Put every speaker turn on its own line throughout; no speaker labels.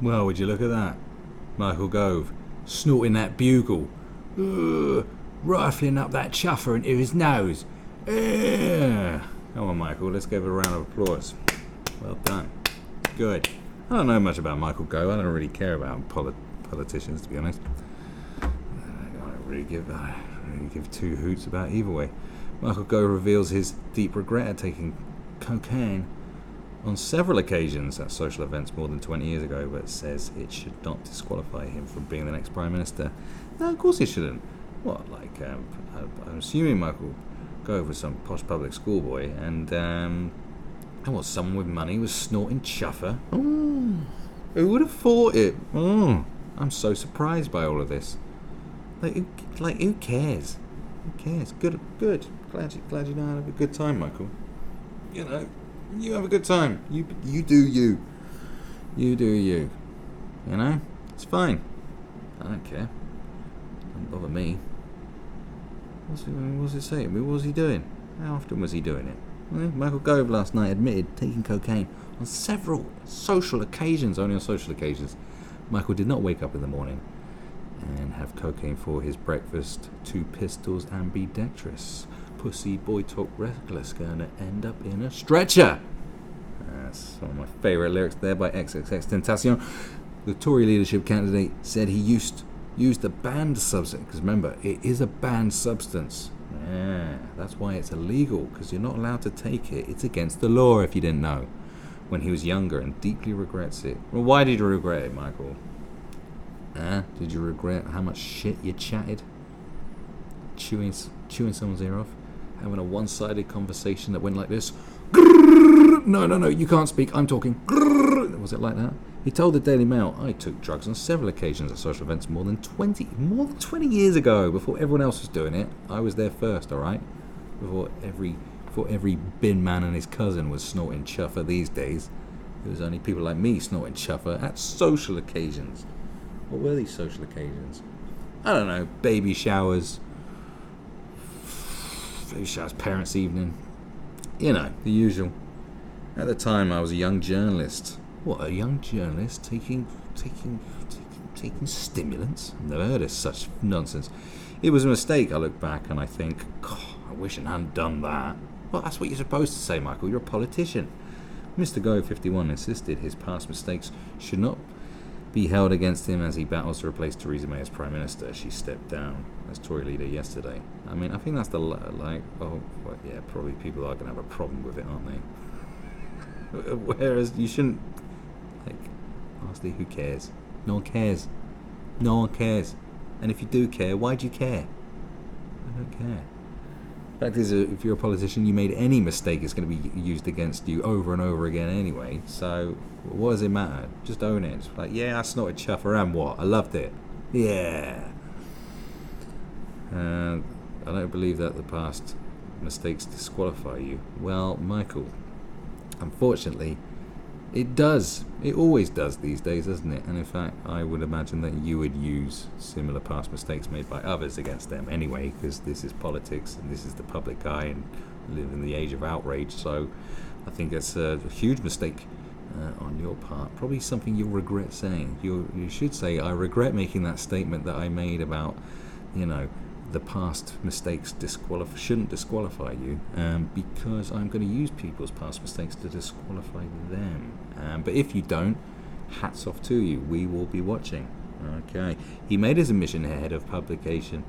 Well, would you look at that? Michael Gove, snorting that bugle. Ugh, rifling up that chuffer into his nose. Ugh. Come on, Michael, let's give it a round of applause. Well done. Good. I don't know much about Michael Gove. I don't really care about politicians, to be honest. I don't really give two hoots about either way. Michael Gove reveals his deep regret at taking cocaine on several occasions at social events more than 20 years ago, but says it should not disqualify him from being the next Prime Minister. No, of course it shouldn't. What, I'm assuming Michael Gove was some posh public schoolboy, and what, someone with money was snorting chuffer? Oh, who would have thought it? Oh, I'm so surprised by all of this. Who cares? Who cares? Good. Glad you know how to have a good time, Michael. You know, you have a good time. You do you. You do you. You know? It's fine. I don't care. Doesn't bother me. What's it saying? What was he doing? How often was he doing it? Well, Michael Gove last night admitted taking cocaine on several social occasions, only on social occasions. Michael did not wake up in the morning and have cocaine for his breakfast, 2 pistols ambidextrous. Pussy boy talk reckless, gonna end up in a stretcher. That's one of my favourite lyrics there by XXXTentacion. The Tory leadership candidate said he used a banned substance, because remember, it is a banned substance. Yeah, that's why it's illegal, because you're not allowed to take it. It's against the law, if you didn't know. When he was younger and deeply regrets it. Well, why did you regret it, Michael? Did you regret how much shit you chatted? Chewing someone's ear off? Having a one-sided conversation that went like this? No, you can't speak, I'm talking. Was it like that? He told the Daily Mail, I took drugs on several occasions at social events more than 20 years ago, before everyone else was doing it. I was there first, alright? Before every bin man and his cousin was snorting chuffer these days. It was only people like me snorting chuffer at social occasions. What were these social occasions? I don't know, baby showers, parents' evening. You know, the usual. At the time, I was a young journalist. What, a young journalist taking stimulants? I've never heard of such nonsense. It was a mistake, I look back and I think, God, I wish I hadn't done that. Well, that's what you're supposed to say, Michael. You're a politician. Mr. Gove, 51, insisted his past mistakes should not be held against him as he battles to replace Theresa May as Prime Minister. She stepped down as Tory leader yesterday. I mean, I think that's probably people are going to have a problem with it, aren't they? Whereas you shouldn't, honestly, who cares? No one cares. No one cares. And if you do care, why do you care? I don't care. The fact is, if you're a politician, you made any mistake, it's going to be used against you over and over again anyway. So, what does it matter? Just own it. It's like, yeah, I snorted chuffer and what? I loved it. Yeah. I don't believe that the past mistakes disqualify you. Well, Michael, unfortunately, it does. It always does these days, doesn't it? And in fact, I would imagine that you would use similar past mistakes made by others against them anyway, because this is politics and this is the public eye and we live in the age of outrage. So I think that's a huge mistake on your part. Probably something you'll regret saying. You should say, I regret making that statement that I made about, the past mistakes shouldn't disqualify you, because I'm going to use people's past mistakes to disqualify them. But if you don't, hats off to you. We will be watching. Okay. He made his admission ahead of publication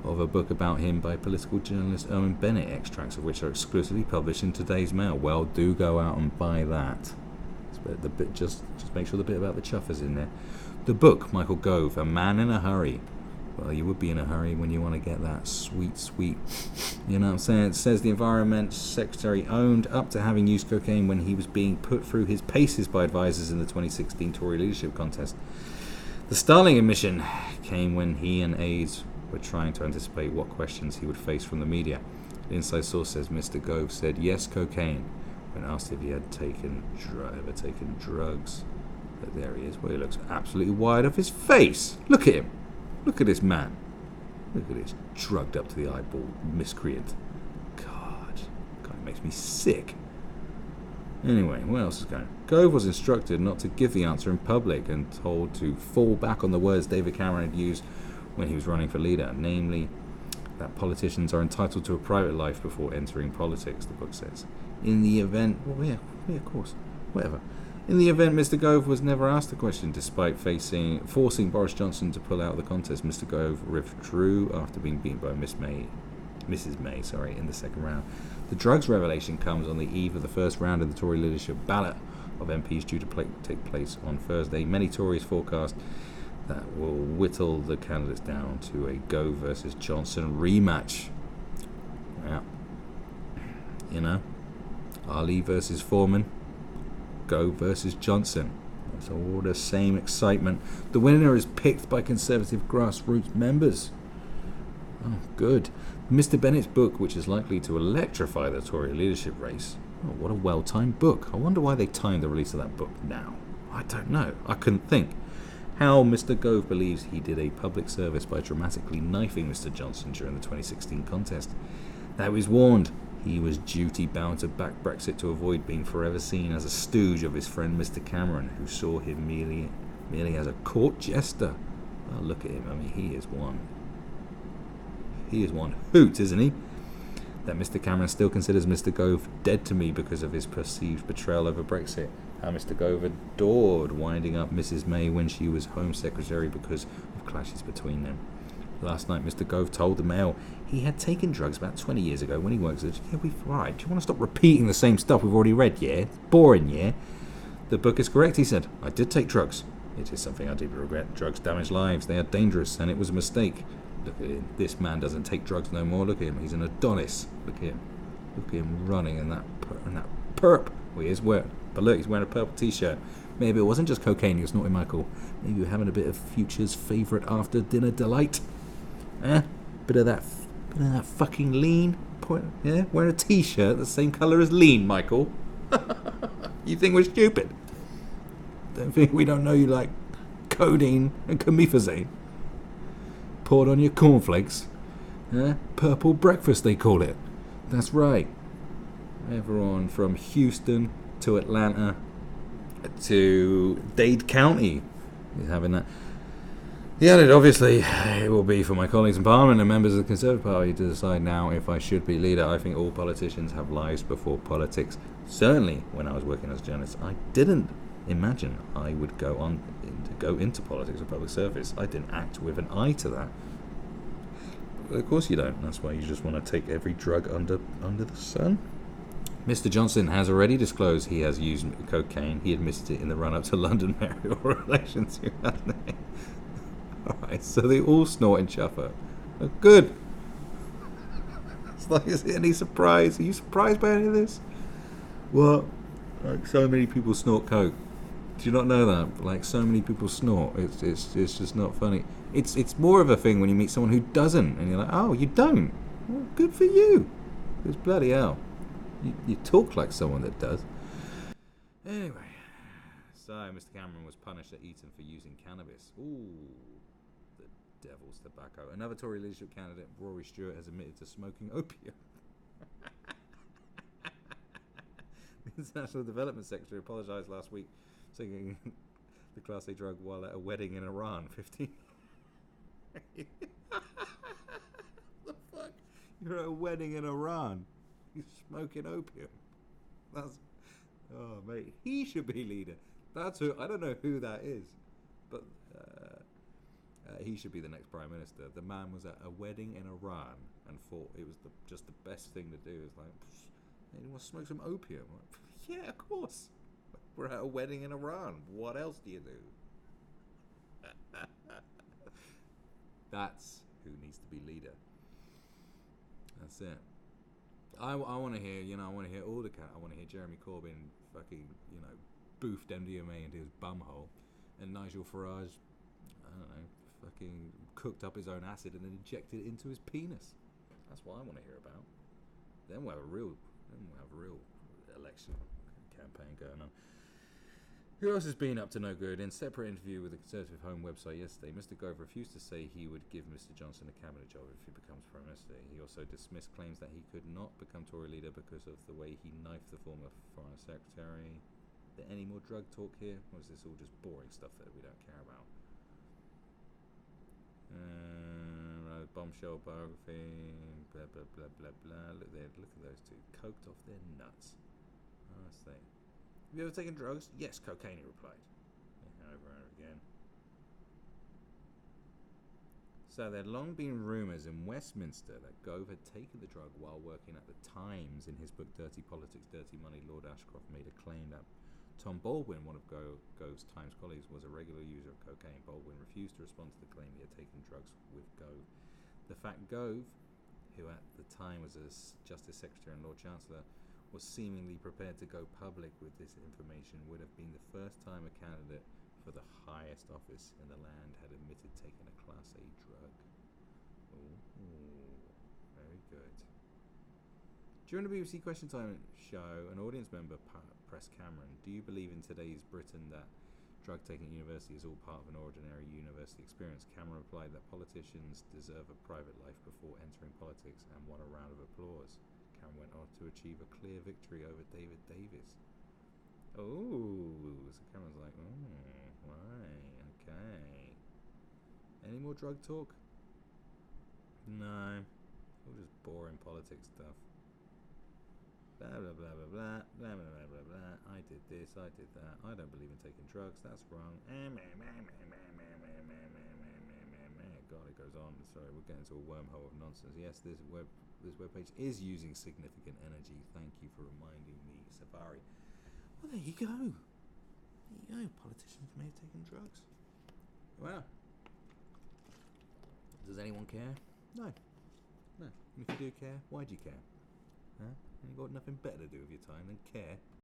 of a book about him by political journalist Owen Bennett, extracts of which are exclusively published in today's Mail. Well, do go out and buy that. Just make sure the bit about the chuffers in there. The book, Michael Gove, A Man in a Hurry. Well, you would be in a hurry when you want to get that sweet, you know what I'm saying? It says the Environment Secretary owned up to having used cocaine when he was being put through his paces by advisors in the 2016 Tory leadership contest. The startling admission came when he and aides were trying to anticipate what questions he would face from the media. The inside source says Mr. Gove said yes, cocaine, when asked if he had ever taken drugs. But there he is. Well, he looks absolutely wide off his face. Look at him. Look at this man. Look at this drugged up to the eyeball miscreant. God, it makes me sick. Anyway, what else is going on? Gove was instructed not to give the answer in public and told to fall back on the words David Cameron had used when he was running for leader, namely that politicians are entitled to a private life before entering politics, the book says. In the event, well, yeah, of course, whatever. In the event, Mr. Gove was never asked the question, despite forcing Boris Johnson to pull out of the contest. Mr. Gove withdrew after being beaten by Mrs. May, in the second round. The drugs revelation comes on the eve of the first round of the Tory leadership ballot of MPs due to take place on Thursday. Many Tories forecast that will whittle the candidates down to a Gove versus Johnson rematch. Yeah. You know, Ali versus Foreman, Gove versus Johnson. It's all the same excitement. The winner is picked by Conservative grassroots members. Oh, good. Mr. Bennett's book, which is likely to electrify the Tory leadership race. Oh, what a well-timed book. I wonder why they timed the release of that book now. I don't know. I couldn't think. How Mr. Gove believes he did a public service by dramatically knifing Mr. Johnson during the 2016 contest. That was warned. He was duty-bound to back Brexit to avoid being forever seen as a stooge of his friend Mr. Cameron, who saw him merely as a court jester. Well, look at him. I mean, he is one hoot, isn't he? That Mr. Cameron still considers Mr. Gove dead to me because of his perceived betrayal over Brexit. How Mr. Gove adored winding up Mrs. May when she was Home Secretary because of clashes between them. Last night, Mr. Gove told the Mail he had taken drugs about 20 years ago when he worked at... Yeah, we've... Right, do you want to stop repeating the same stuff we've already read, yeah? It's boring, yeah? The book is correct, he said. I did take drugs. It is something I deeply regret. Drugs damage lives. They are dangerous, and it was a mistake. Look at him. This man doesn't take drugs no more. Look at him. He's an Adonis. Look at him. Look at him running in that perp. Well, he is wearing... But look, he's wearing a purple t-shirt. Maybe it wasn't just cocaine he was snorting, Michael. Maybe you were having a bit of Future's favourite after-dinner delight. Bit of that fucking lean. Yeah, wearing a t-shirt the same colour as lean, Michael. You think we're stupid? Don't think we don't know you like codeine and comifazane poured on your cornflakes. Purple breakfast, they call it. That's right. Everyone from Houston to Atlanta to Dade County is having that. He added, obviously, it will be for my colleagues in Parliament and members of the Conservative Party to decide now if I should be leader. I think all politicians have lives before politics. Certainly, when I was working as a journalist, I didn't imagine I would go into politics or public service. I didn't act with an eye to that. But of course you don't. That's why you just want to take every drug under the sun. Mr. Johnson has already disclosed he has used cocaine. He admitted it in the run-up to London mayoral elections. Alright, so they all snort and chuffer. Oh, good. It's like, is it any surprise? Are you surprised by any of this? What? Like, so many people snort coke. Do you not know that? Like, so many people snort. It's just not funny. It's more of a thing when you meet someone who doesn't, and you're like, oh, you don't? Well, good for you. Because bloody hell, you talk like someone that does. Anyway, so Mr. Cameron was punished at Eton for using cannabis. Ooh, the devil's tobacco. Another Tory leadership candidate, Rory Stewart, has admitted to smoking opium. The International Development Secretary apologised last week, saying the Class A drug while at a wedding in Iran. 15. The fuck? You're at a wedding in Iran. You're smoking opium. That's... Oh, mate. He should be leader. That's who... I don't know who that is. But he should be the next Prime Minister. The man was at a wedding in Iran and thought it was just the best thing to do. It's like... You want to smoke some opium? Like, yeah, of course. We're at a wedding in Iran. What else do you do? That's who needs to be leader. That's it. I want to hear, I want to hear all the I want to hear Jeremy Corbyn fucking, boofed MDMA into his bumhole, and Nigel Farage, I don't know, fucking cooked up his own acid and then injected it into his penis. That's what I want to hear about. Then we'll have a real election campaign going on. Who else has been up to no good? In a separate interview with the Conservative Home website yesterday, Mr. Gove refused to say he would give Mr. Johnson a cabinet job if he becomes Prime Minister. He also dismissed claims that he could not become Tory leader because of the way he knifed the former Foreign Secretary. Is there any more drug talk here? Or is this all just boring stuff that we don't care about? Bombshell biography, blah, blah, blah, blah, blah. Look there, look at those two. Coked off their nuts. Honestly. Have you ever taken drugs? Yes, cocaine, he replied. Yeah, over and over again. So there had long been rumours in Westminster that Gove had taken the drug while working at the Times. In his book Dirty Politics, Dirty Money, Lord Ashcroft made a claim that Tom Baldwin, one of Gove's Times colleagues, was a regular user of cocaine. Baldwin refused to respond to the claim he had taken drugs with Gove. The fact Gove, who at the time was a Justice Secretary and Lord Chancellor, was seemingly prepared to go public with this information would have been the first time a candidate for the highest office in the land had admitted taking a Class A drug. Ooh, very good. During the BBC Question Time show, an audience member pressed Cameron, "Do you believe in today's Britain that drug taking at university is all part of an ordinary university experience?" Cameron replied that politicians deserve a private life before entering politics, and won a round of applause. Cameron went on to achieve a clear victory over David Davis. Oh, so Cameron's like, oh, right, okay. Any more drug talk? No, all just boring politics stuff. Blah blah blah blah blah blah blah blah blah. I did this, I did that. I don't believe in taking drugs. That's wrong. God, it goes on. Sorry, we're getting into a wormhole of nonsense. Yes, this webpage is using significant energy. Thank you for reminding me, Safari. Well, there you go. There you go. Politicians may have taken drugs. Well, does anyone care? No. And if you do care, why do you care? Huh? You've got nothing better to do with your time than care.